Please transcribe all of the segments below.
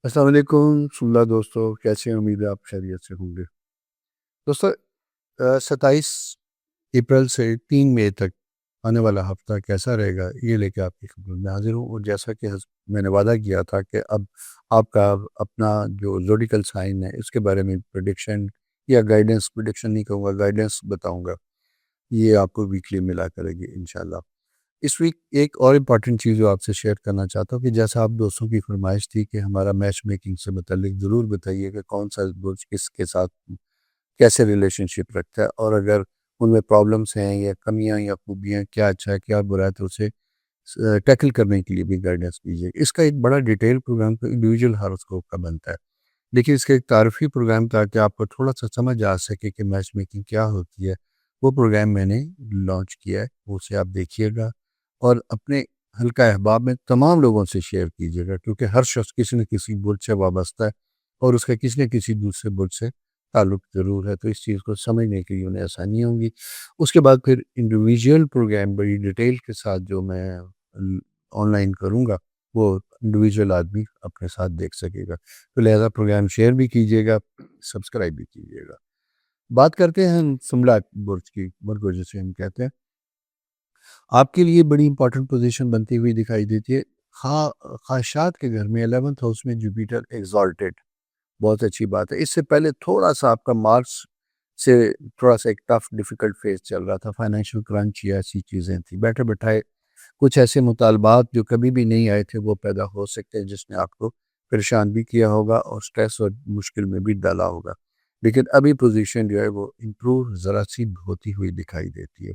السلام علیکم رسول اللہ دوستو، کیسے ہیں؟ امید ہے آپ خیریت سے ہوں گے دوستو۔ 27 اپریل سے 3 مئی تک آنے والا ہفتہ کیسا رہے گا، یہ لے کے آپ کی خدمت میں حاضر ہوں۔ اور جیسا کہ میں نے وعدہ کیا تھا کہ اب آپ کا اپنا جو زوڈیکل سائن ہے اس کے بارے میں پریڈکشن یا گائیڈنس، پریڈکشن نہیں کہوں گا، گائیڈنس بتاؤں گا، یہ آپ کو ویکلی ملا کرے گی انشاءاللہ۔ اس ویک ایک اور امپورٹنٹ چیز جو آپ سے شیئر کرنا چاہتا ہوں کہ جیسا آپ دوستوں کی فرمائش تھی کہ ہمارا میچ میکنگ سے متعلق ضرور بتائیے کہ کون سا برج کس کے ساتھ کیسے ریلیشن شپ رکھتا ہے، اور اگر ان میں پرابلمس ہیں یا کمیاں یا خوبیاں، کیا اچھا ہے کیا برا ہے، تو اسے ٹیکل کرنے کے لیے بھی گائیڈنس دیجیے۔ اس کا ایک بڑا ڈیٹیل پروگرام تو انڈیویجول ہاروسکوپ کا بنتا ہے، لیکن اس کا ایک تعارفی پروگرام تاکہ آپ کو تھوڑا سا سمجھ آ سکے کہ میچ میکنگ کیا ہوتی ہے، وہ پروگرام میں نے لانچ کیا ہے، اسے آپ دیکھیے گا اور اپنے حلقہ احباب میں تمام لوگوں سے شیئر کیجیے گا، کیونکہ ہر شخص کسی نہ کسی برج سے وابستہ ہے اور اس کا کسی نہ کسی دوسرے برج سے تعلق ضرور ہے، تو اس چیز کو سمجھنے کے لیے انہیں آسانی ہوں گی۔ اس کے بعد پھر انڈیویجول پروگرام بڑی ڈیٹیل کے ساتھ جو میں آن لائن کروں گا، وہ انڈیویجول آدمی اپنے ساتھ دیکھ سکے گا، تو لہذا پروگرام شیئر بھی کیجیے گا، سبسکرائب بھی کیجیے گا۔ بات کرتے ہیں ہم سملاک برج کی، برج کو جسے ہم کہتے ہیں، آپ کے لیے بڑی امپورٹنٹ پوزیشن بنتی ہوئی دکھائی دیتی ہے۔ خواہشات کے گھر میں 11th ہاؤس میں جوپیٹر ایگزالٹڈ، بہت اچھی بات ہے۔ اس سے پہلے تھوڑا سا آپ کا مارچ سے تھوڑا سا ایک ٹف ڈیفیکلٹ فیز چل رہا تھا، فائنینشیل کرنچ یا ایسی چیزیں تھیں، بیٹھے بٹھائے کچھ ایسے مطالبات جو کبھی بھی نہیں آئے تھے وہ پیدا ہو سکتے ہیں، جس نے آپ کو پریشان بھی کیا ہوگا اور سٹریس اور مشکل میں بھی ڈالا ہوگا، لیکن ابھی پوزیشن جو ہے وہ امپروو ذرا سی ہوتی ہوئی دکھائی دیتی ہے۔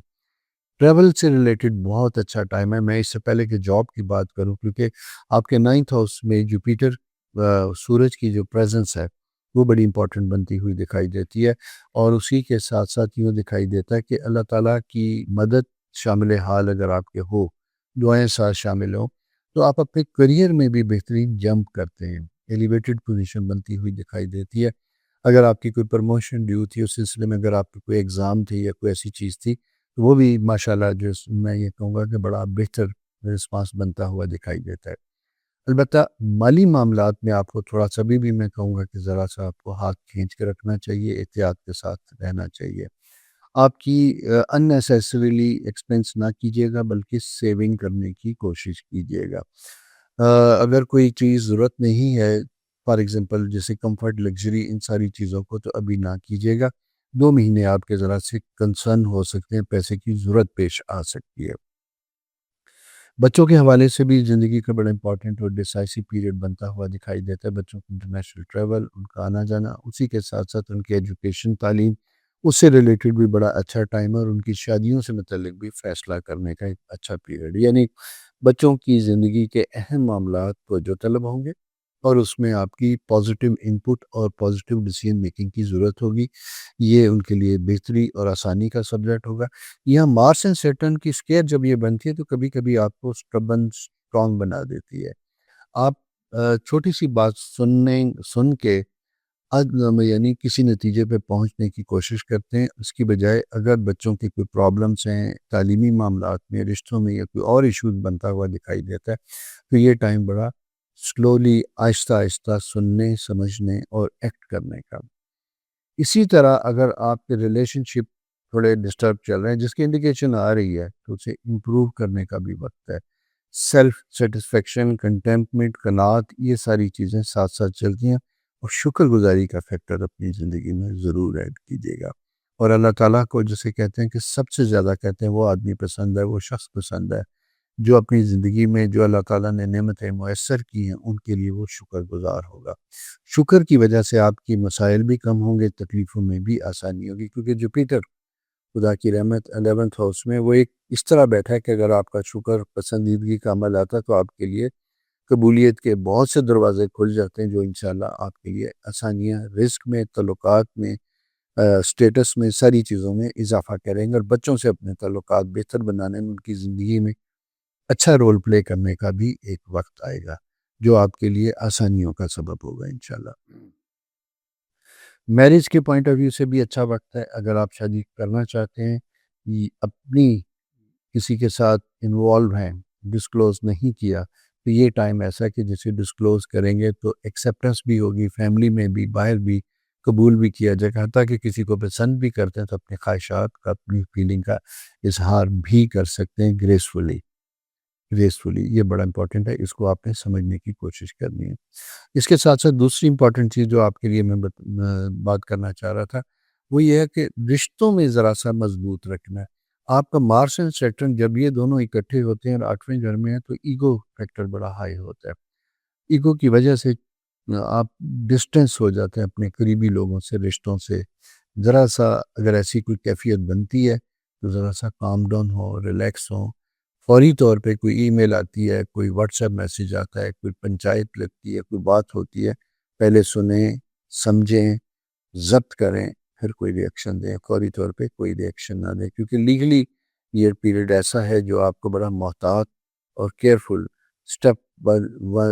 ٹریول سے ریلیٹڈ بہت اچھا ٹائم ہے۔ میں اس سے پہلے کہ جاب کی بات کروں، کیونکہ آپ کے 9th ہاؤس میں جوپیٹر سورج کی جو پریزنس ہے وہ بڑی امپورٹنٹ بنتی ہوئی دکھائی دیتی ہے، اور اسی کے ساتھ ساتھ یوں دکھائی دیتا ہے کہ اللہ تعالیٰ کی مدد شامل حال اگر آپ کے ہو، دعائیں ساتھ شامل ہوں، تو آپ اپنے کریئر میں بھی بہترین جمپ کرتے ہیں، ایلیویٹڈ پوزیشن بنتی ہوئی دکھائی دیتی ہے۔ اگر آپ کی کوئی پروموشن ڈیو تھی، اس سلسلے میں اگر آپ کی کوئی ایگزام تھی یا کوئی ایسی چیز تھی، تو وہ بھی ماشاءاللہ جو میں یہ کہوں گا کہ بڑا بہتر رسپانس بنتا ہوا دکھائی دیتا ہے۔ البتہ مالی معاملات میں آپ کو تھوڑا سا بھی میں کہوں گا کہ ذرا سا آپ کو ہاتھ کھینچ کے رکھنا چاہیے، احتیاط کے ساتھ رہنا چاہیے۔ آپ کی اننیسیسریلی ایکسپینس نہ کیجیے گا، بلکہ سیونگ کرنے کی کوشش کیجیے گا۔ اگر کوئی چیز ضرورت نہیں ہے، فار ایگزامپل جیسے کمفرٹ، لگژری، ان ساری چیزوں کو تو ابھی نہ کیجیے گا۔ 2 مہینے آپ کے ذرا سے کنسرن ہو سکتے ہیں، پیسے کی ضرورت پیش آ سکتی ہے۔ بچوں کے حوالے سے بھی زندگی کا بڑا امپورٹنٹ اور ڈیسائسو پیریڈ بنتا ہوا دکھائی دیتا ہے۔ بچوں کو انٹرنیشنل ٹریول، ان کا آنا جانا، اسی کے ساتھ ساتھ ان کی ایجوکیشن، تعلیم، اس سے ریلیٹڈ بھی بڑا اچھا ٹائم ہے، اور ان کی شادیوں سے متعلق بھی فیصلہ کرنے کا ایک اچھا پیریڈ، یعنی بچوں کی زندگی کے اہم معاملات توجہ طلب ہوں گے، اور اس میں آپ کی پازیٹیو انپٹ اور پازیٹیو ڈیسیژن میکنگ کی ضرورت ہوگی۔ یہ ان کے لیے بہتری اور آسانی کا سبجیکٹ ہوگا۔ یہاں مارس اینڈ سیٹرن کی اسکیئر جب یہ بنتی ہے تو کبھی کبھی آپ کو اسٹربن اسٹرانگ بنا دیتی ہے۔ آپ چھوٹی سی بات سن کے یعنی کسی نتیجے پہ پہنچنے کی کوشش کرتے ہیں، اس کی بجائے اگر بچوں کی کوئی پرابلمس ہیں، تعلیمی معاملات میں، رشتوں میں، یا کوئی اور ایشوز بنتا ہوا دکھائی دیتا ہے، تو یہ ٹائم بڑا سلولی، آہستہ آہستہ سننے، سمجھنے اور ایکٹ کرنے کا۔ اسی طرح اگر آپ کے ریلیشن شپ تھوڑے ڈسٹرب چل رہے ہیں، جس کی انڈیکیشن آ رہی ہے، تو اسے امپروو کرنے کا بھی وقت ہے۔ سیلف سیٹسفیکشن، کنٹینٹمنٹ، قناعت، یہ ساری چیزیں ساتھ ساتھ چلتی ہیں، اور شکر گزاری کا فیکٹر اپنی زندگی میں ضرور ایڈ کیجیے گا۔ اور اللہ تعالیٰ کو جسے کہتے ہیں کہ سب سے زیادہ کہتے ہیں وہ آدمی پسند ہے، وہ شخص پسند ہے جو اپنی زندگی میں جو اللہ تعالیٰ نے نعمتیں میسر کی ہیں ان کے لیے وہ شکر گزار ہوگا۔ شکر کی وجہ سے آپ کی مسائل بھی کم ہوں گے، تکلیفوں میں بھی آسانی ہوگی، کیونکہ جوپیٹر خدا کی رحمت 11th ہاؤس میں وہ ایک اس طرح بیٹھا ہے کہ اگر آپ کا شکر پسندیدگی کا عمل آتا ہے تو آپ کے لیے قبولیت کے بہت سے دروازے کھل جاتے ہیں، جو انشاءاللہ آپ کے لیے آسانیاں رزق میں، تعلقات میں، سٹیٹس میں، ساری چیزوں میں اضافہ کریں گے، اور بچوں سے اپنے تعلقات بہتر بنانے میں، ان کی زندگی میں اچھا رول پلے کرنے کا بھی ایک وقت آئے گا جو آپ کے لیے آسانیوں کا سبب ہوگا انشاءاللہ۔ میرج کے پوائنٹ آف ویو سے بھی اچھا وقت ہے۔ اگر آپ شادی کرنا چاہتے ہیں، اپنی کسی کے ساتھ انوالو ہیں، ڈسکلوز نہیں کیا، تو یہ ٹائم ایسا ہے کہ جسے ڈسکلوز کریں گے تو ایکسیپٹنس بھی ہوگی، فیملی میں بھی، باہر بھی قبول بھی کیا جائے گا، حتیٰ کہ کسی کو پسند بھی کرتے ہیں تو اپنی خواہشات کا، اپنی فیلنگ کا اظہار بھی کر سکتے ہیں گریسفلی. یہ بڑا امپورٹنٹ ہے، اس کو آپ نے سمجھنے کی کوشش کرنی ہے. اس کے ساتھ ساتھ دوسری امپورٹنٹ چیز جو آپ کے لیے میں بات کرنا چاہ رہا تھا وہ یہ ہے کہ رشتوں میں ذرا سا مضبوط رکھنا ہے. آپ کا مارس اینڈ سیٹرن جب یہ دونوں اکٹھے ہوتے ہیں اور 8ویں گھر میں ہیں تو ایگو فیکٹر بڑا ہائی ہوتا ہے. ایگو کی وجہ سے آپ ڈسٹینس ہو جاتے ہیں اپنے قریبی لوگوں سے، رشتوں سے. ذرا سا اگر ایسی کوئی کیفیت بنتی ہے تو ذرا سا کام ڈاؤن ہو، ریلیکس ہو. فوری طور پہ کوئی ای میل آتی ہے، کوئی واٹس ایپ میسیج آتا ہے، کوئی پنچایت لگتی ہے، کوئی بات ہوتی ہے، پہلے سنیں، سمجھیں، ضبط کریں، پھر کوئی ریئیکشن دیں. فوری طور پہ کوئی ریئیکشن نہ دیں، کیونکہ لیگلی یہ پیریڈ ایسا ہے جو آپ کو بڑا محتاط اور کیئرفل اسٹیپ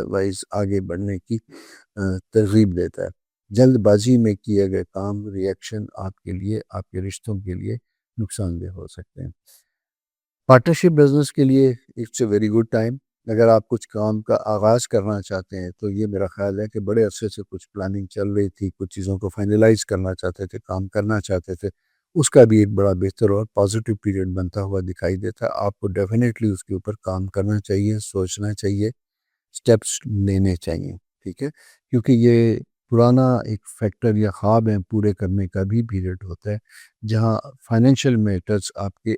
وائز آگے بڑھنے کی ترغیب دیتا ہے. جلد بازی میں کیے گئے کام، ریئیکشن آپ کے لیے، آپ کے رشتوں کے لیے نقصان دہ ہو سکتے ہیں. پارٹنرشپ بزنس کے لیے it's a very good time. اگر آپ کچھ کام کا آغاز کرنا چاہتے ہیں تو یہ میرا خیال ہے کہ بڑے عرصے سے کچھ پلاننگ چل رہی تھی، کچھ چیزوں کو فائنلائز کرنا چاہتے تھے، کام کرنا چاہتے تھے، اس کا بھی ایک بڑا بہتر اور پازیٹیو پیریڈ بنتا ہوا دکھائی دیتا ہے. آپ کو ڈیفینیٹلی اس کے اوپر کام کرنا چاہیے، سوچنا چاہیے، سٹیپس لینے چاہیے. ٹھیک ہے، کیونکہ یہ پرانا ایک فیکٹر یا خواب ہیں پورے کرنے کا بھی پیریڈ ہوتا ہے جہاں فائنینشیل میٹرز آپ کے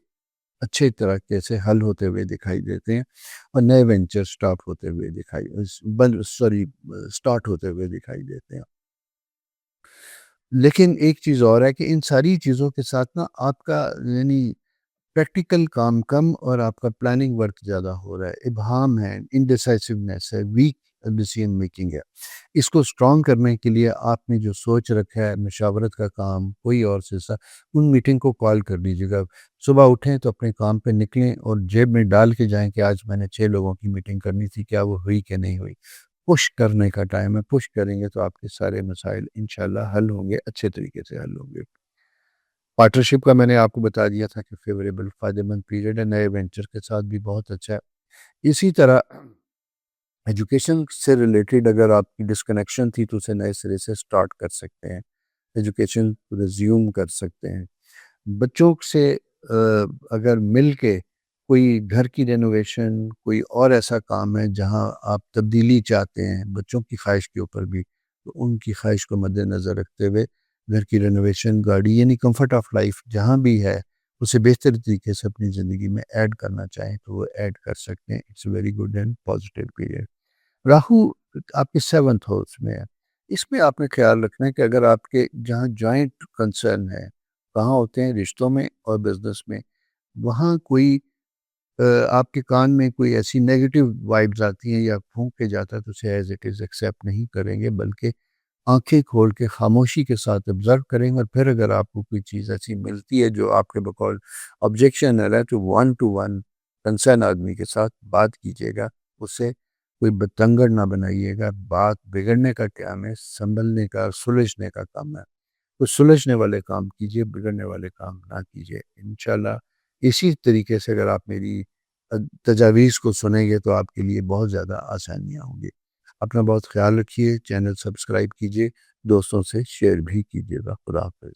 اچھے طریقے سے حل ہوتے ہوئے دکھائی دیتے ہیں اور نئے وینچر سٹارٹ ہوتے ہوئے دکھائی دیتے ہیں. لیکن ایک چیز اور ہے کہ ان ساری چیزوں کے ساتھ نا آپ کا یعنی پریکٹیکل کام کم اور آپ کا پلاننگ ورک زیادہ ہو رہا ہے. ابہام ہے، انڈیسائسونیس ہے، ویک ڈیسیژن میکنگ ہے. اس کو سٹرونگ کرنے کے لیے آپ نے جو سوچ رکھا ہے، مشاورت کا کام، کوئی اور سلسلہ، ان میٹنگ کو کال کر لیجیے گا. صبح اٹھیں تو اپنے کام پہ نکلیں اور جیب میں ڈال کے جائیں کہ آج میں نے 6 لوگوں کی میٹنگ کرنی تھی، کیا وہ ہوئی کہ نہیں ہوئی. پش کرنے کا ٹائم ہے، پش کریں گے تو آپ کے سارے مسائل انشاءاللہ حل ہوں گے، اچھے طریقے سے حل ہوں گے. پارٹنرشپ کا میں نے آپ کو بتا دیا تھا کہ فیوریبل، فائدہ مند پیریڈ ہے، نئے وینچر کے ساتھ بھی بہت اچھا ہے. اسی طرح ایجوکیشن سے ریلیٹڈ اگر آپ کی ڈسکنیکشن تھی تو اسے نئے سرے سے سٹارٹ کر سکتے ہیں، ایجوکیشن ریزیوم کر سکتے ہیں. بچوں سے اگر مل کے کوئی گھر کی رینوویشن، کوئی اور ایسا کام ہے جہاں آپ تبدیلی چاہتے ہیں بچوں کی خواہش کے اوپر بھی، تو ان کی خواہش کو مد نظر رکھتے ہوئے گھر کی رینوویشن، گاڑی، یعنی کمفرٹ آف لائف جہاں بھی ہے اسے بہتر طریقے سے اپنی زندگی میں ایڈ کرنا چاہیں تو وہ ایڈ کر سکتے ہیں. It's very good and positive period. Rahu آپ کے 7th ہاؤس میں ہے. اس میں آپ نے خیال رکھنا ہے کہ اگر آپ کے جہاں جوائنٹ کنسرن ہے، کہاں ہوتے ہیں رشتوں میں اور بزنس میں، وہاں کوئی آپ کے کان میں کوئی ایسی نیگیٹو وائبز آتی ہیں یا پھونک کے جاتا ہے تو اسے ایز اٹ از ایکسیپٹ نہیں کریں گے، بلکہ آنکھیں کھول کے خاموشی کے ساتھ آبزرو کریں گے. اور پھر اگر آپ کو کوئی چیز ایسی ملتی ہے جو آپ کے بقول آبجیکشن ہے تو 1 to 1 کنسرن آدمی کے ساتھ بات کیجیے گا. اس سے کوئی بتنگڑ نہ بنائیے گا. بات بگڑنے کا ٹائم ہے، سنبھلنے کا، سلجھنے کا کام ہے. تو سلجھنے والے کام کیجیے، بگڑنے والے کام نہ کیجیے. انشاءاللہ اسی طریقے سے اگر آپ میری تجاویز کو سنیں گے تو آپ کے لیے بہت زیادہ آسانیاں ہوں گی. اپنا بہت خیال رکھیے، چینل سبسکرائب کیجیے، دوستوں سے شیئر بھی کیجیے گا. خدا حافظ.